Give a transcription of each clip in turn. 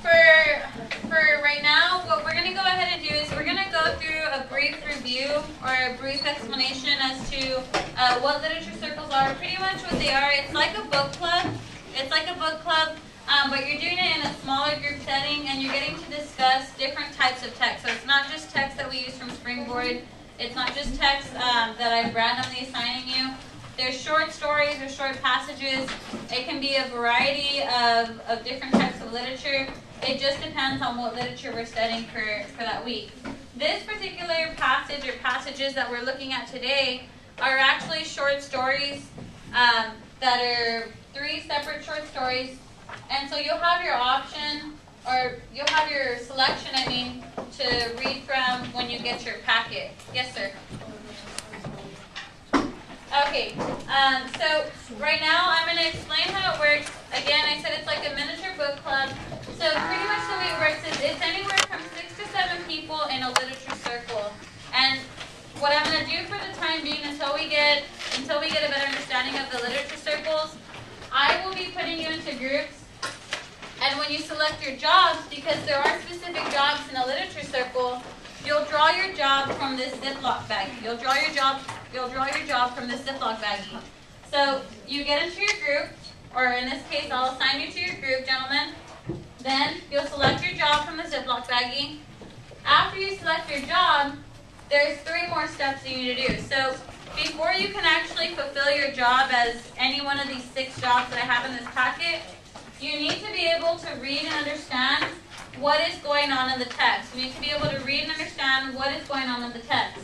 for right now, what we're going to go ahead and do is we're going to go through a brief review or a brief explanation as to what literature circles are. Pretty much what they are, it's like a book club. It's like a book club, but you're doing it in a smaller group setting, and you're getting to discuss different types of text. So it's not just text that we use from Springboard. It's not just text that I'm randomly assigning you. There's short stories or short passages. It can be a variety of different types of literature. It just depends on what literature we're studying for that week. This particular passage or passages that we're looking at today are actually short stories that are 3 separate short stories. And so you'll have your option, or you'll have your selection, to read from when you get your packet. Yes, sir? Okay, so right now I'm going to explain how it works. Again, I said it's like a miniature book club. So pretty much the way it works is it's anywhere from 6 to 7 people in a literature circle. And what I'm going to do for the time being until we get a better understanding of the literature circles, I will be putting you into groups. And when you select your jobs, because there are specific jobs in a literature circle, you'll draw your job from this Ziploc bag. You'll draw your job from this Ziploc baggie. So you get into your group, or in this case, I'll assign you to your group, gentlemen. Then you'll select your job from the Ziploc baggie. After you select your job, there's 3 more steps that you need to do. So before you can actually fulfill your job as any one of these 6 jobs that I have in this packet, you need to be able to read and understand what is going on in the text. You need to be able to read and understand what is going on in the text.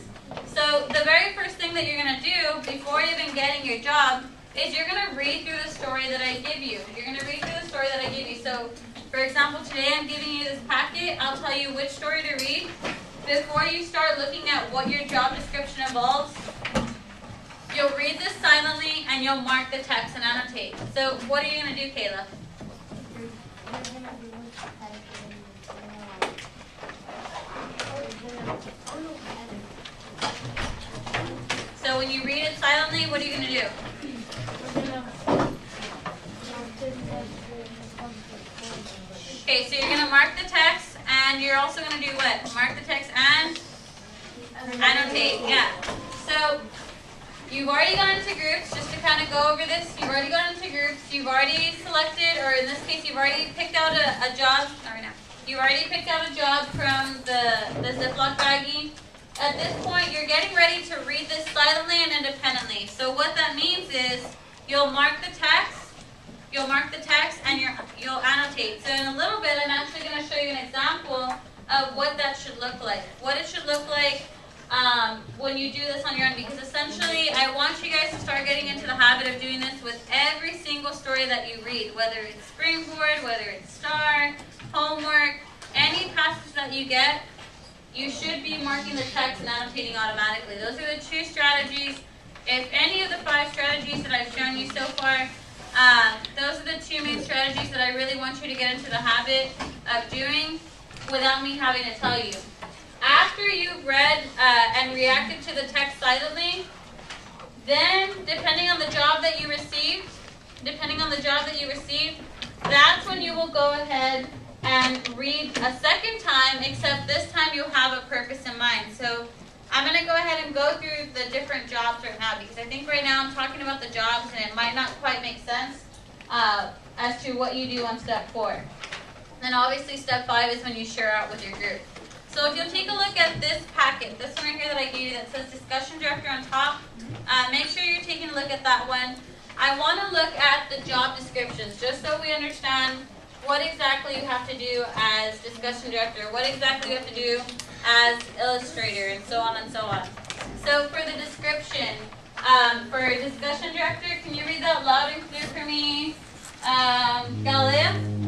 So the very first thing that you're going to do before even getting your job is you're going to read through the story that I give you. You're going to read through the story that I give you. So, for example, today I'm giving you this packet. I'll tell you which story to read. Before you start looking at what your job description involves, you'll read this silently and you'll mark the text and annotate. So what are you going to do, Kayla? So when you read it silently, what are you going to do? Okay, so you're going to mark the text, and you're also going to do what? Mark the text and annotate. Yeah. So you've already gone into groups, just to kind of go over this. You've already gone into groups. You've already selected, or in this case, you've already picked out a job. Not right now. You already picked out a job from the Ziploc baggie. At this point, you're getting ready to read this silently and independently. So what that means is you'll mark the text, and you'll annotate. So in a little bit, I'm actually going to show you an example of what that should look like. What it should look like when you do this on your own. Because essentially, I want you guys to start getting into the habit of doing this with every single story that you read, whether it's Springboard, whether it's STAR, homework, any passage that you get. You should be marking the text and annotating automatically. Those are the 2 strategies. If any of the 5 strategies that I've shown you so far, those are the 2 main strategies that I really want you to get into the habit of doing without me having to tell you. After you've read and reacted to the text silently, then depending on the job that you received, that's when you will go ahead and read a second time, except this time you'll have a purpose in mind. So I'm going to go ahead and go through the different jobs right now, because I think right now I'm talking about the jobs and it might not quite make sense as to what you do on step 4. Then obviously step 5 is when you share out with your group. So if you'll take a look at this packet, this one right here that I gave you that says discussion director on top, make sure you're taking a look at that one. I want to look at the job descriptions just so we understand what exactly you have to do as discussion director, what exactly you have to do as illustrator, and so on and so on. So for the description, for discussion director, can you read that loud and clear for me, Galilea?